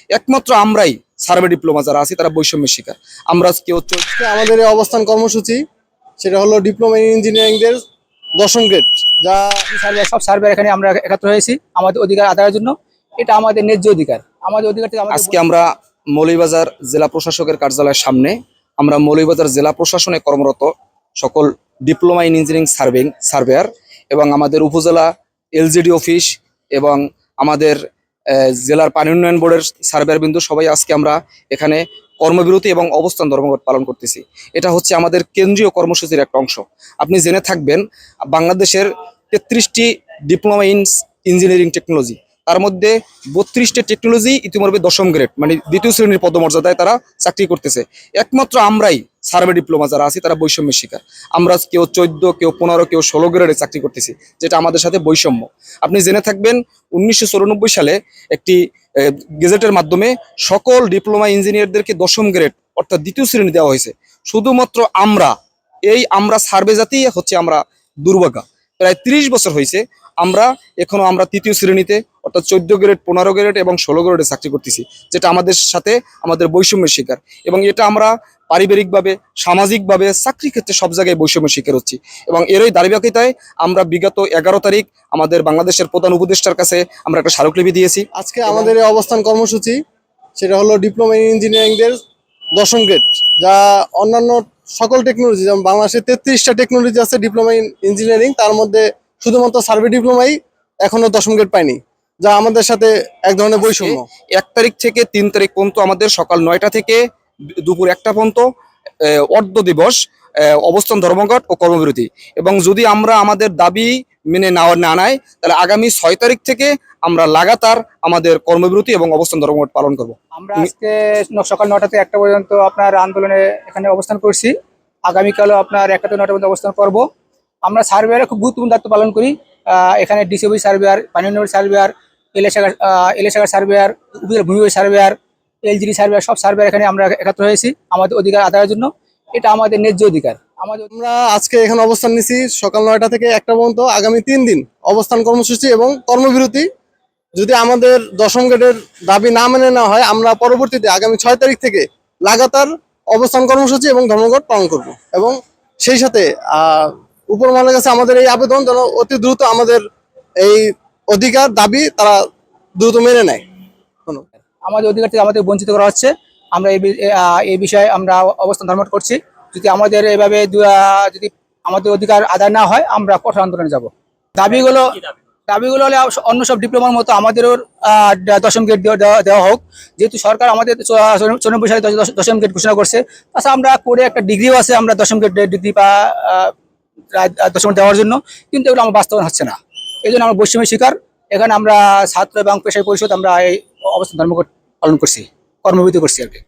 একমাত্র আমরাই survey diploma যারা আছি তারা বৈষম্যের শিকার। আমরা কেউ আমাদের এই অবস্থান কর্মসূচি সেটা হলো ডিপ্লোমা ইন ইঞ্জিনিয়ারিংদের 10ম গ্রেড, যা সব সার্ভে এখানে আমরা একত্র হয়েছি আমাদের অধিকার আদায়ের জন্য। এটা আমাদের ন্যায্য অধিকার, আমাদের অধিকার থেকে আজকে আমরা মৌলভীবাজার জেলা প্রশাসকের কার্যালয়ের সামনে আমরা মৌলভীবাজার জেলা প্রশাসনে কর্মরত সকল ডিপ্লোমা ইন ইঞ্জিনিয়ারিং সার্ভেয়ার এবং আমাদের উপজেলা এলজিডি অফিস এবং আমাদের জেলার পানি উন্নয়ন বোর্ডের সার্ভেয়ার বিন্দু সবাই আজকে আমরা এখানে কর্মবিরতি এবং অবস্থান ধর্মঘট পালন করতেছি। এটা হচ্ছে আমাদের কেন্দ্রীয় কর্মসূচির একটা অংশ। আপনি জেনে থাকবেন বাংলাদেশের 33টি ডিপ্লোমা ইন ইঞ্জিনিয়ারিং টেকনোলজি, তার মধ্যে 32টি টেকনোলজি ইতিমধ্যে 10ম গ্রেড মানে দ্বিতীয় শ্রেণীর পদমর্যাদায় তারা চাকরি করতেছে। একমাত্র আমরাই সার্ভে ডিপ্লোমা যারা আছি তারা বৈষম্যের শিকার। আমরা কেউ 14, কেউ 15, কেউ 16 গ্রেডে চাকরি করতেছি, যেটা আমাদের সাথে বৈষম্য। আপনি জেনে থাকবেন 1994 সালে একটি গেজেটের মাধ্যমে সকল ডিপ্লোমা ইঞ্জিনিয়ারদেরকে 10ম গ্রেড অর্থাৎ দ্বিতীয় শ্রেণী দেওয়া হয়েছে। শুধুমাত্র আমরা সার্ভে জাতি হচ্ছে আমরা দুর্ভাগা। প্রায় 30 বছর হয়েছে আমরা তৃতীয় শ্রেণীতে অর্থাৎ 14 গ্রেড, 15 গ্রেড এবং 16 গ্রেডে চাকরি করতেছি, যেটা আমাদের সাথে আমাদের বৈষম্যের শিকার। এবং এটা আমরা পারিবারিকভাবে, সামাজিকভাবে, চাকরি ক্ষেত্রে সব জায়গায় বৈষম্যের শিকার হচ্ছি। এবং এরই ধারাবাহিকতায় আমরা বিগত 11 তারিখ আমাদের বাংলাদেশের প্রধান উপদেষ্টার কাছে আমরা একটা স্মারকলিপি দিয়েছি। আজকে আমাদের এই অবস্থান কর্মসূচি সেটা হলো ডিপ্লোমা ইন ইঞ্জিনিয়ারিংদের 10ম গ্রেড, যা অন্যান্য সকল টেকনোলজি, যেমন বাংলাদেশে 33টা টেকনোলজি আছে ডিপ্লোমা ইন ইঞ্জিনিয়ারিং, তার মধ্যে শুধুমাত্র সার্ভে ডিপ্লোমাই এখনো 10ম গ্রেড পায়নি, যা আমাদের সাথে এক ধরনের বৈষম্য। 1 তারিখ থেকে 3 তারিখ পর্যন্ত আমাদের সকাল 9টা থেকে দুপুর 1টা পর্যন্ত অর্ধ দিবস অবস্থান ধর্মঘট ও কর্মবিরতি। এবং যদি আমরা আমাদের দাবি মেনে না নেয় তাহলে আগামী 6 তারিখ থেকে আমরা লাগাতার আমাদের কর্মবিরতি এবং অবস্থান ধর্মঘট পালন করব। আমরা আজকে সকাল 9টা থেকে 1টা পর্যন্ত আপনার আন্দোলনে এখানে অবস্থান করছি। আগামীকালও আপনার 1টা থেকে 9টা পর্যন্ত অবস্থান করব। আমরা সার্ভেয়ারে খুব গুরুত্বপূর্ণ দায়িত্ব পালন করি। এখানে ডিসিবি সার্ভেয়ার, পানি উন্নয়ন সার্ভেয়ার, এলএসাগার সার্ভেয়ার, উপজেলা ভূমি সার্ভেয়ার, এলজিডি সার্ভেয়ার, সব সার্ভেয়ার এখানে আমরা একত্র হয়েছি আমাদের অধিকার আদায়ের জন্য। এটা আমাদের ন্যায্য অধিকার। আমরা আজকে এখানে অবস্থান নিছি সকাল 9টা থেকে 1টা পর্যন্ত, আগামী 3 দিন অবস্থান কর্মসূচি এবং কর্মবিরতি। যদি আমাদের 10ম গ্রেডের দাবি না মেনে নেওয়া হয়, আমরা পরবর্তীতে আগামী 6 তারিখ থেকে লাগাতার অবস্থান কর্মসূচি এবং ধর্মঘট পালন করব। এবং সেই সাথে উপরমহলের কাছে আমাদের এই আবেদন যেন অতি দ্রুত আমাদের এই অধিকার দাবি তারা দ্রুত মেনে নেয়। আমাদের অধিকার থেকে আমাদের বঞ্চিত করা হচ্ছে। আমরা এই বিষয়ে আমরা অবস্থান ধর্মঘট করছি। যদি আমাদের এভাবে যদি আমাদের অধিকার আদায় না হয় আমরা কঠোর আন্দোলনে যাব। দাবিগুলো হলে অন্য সব ডিপ্লোমার মতো আমাদেরও 10ম গ্রেড দেওয়া হোক। যেহেতু সরকার আমাদের 94 সালে 10ম গ্রেড ঘোষণা করছে, তাছাড়া আমরা করে একটা ডিগ্রিও আছে, আমরা 10ম গ্রেড ডিগ্রি বা 10ম দেওয়ার জন্য, কিন্তু এগুলো আমার বাস্তবায়ন হচ্ছে না। এই জন্য আমরা বৈষম্যের শিকার। এখানে আমরা ছাত্র এবং পেশায় পরিষদ আমরা এই অবস্থান ধর্মঘট পালন করছি, কর্মবিরতি করছি আর কি।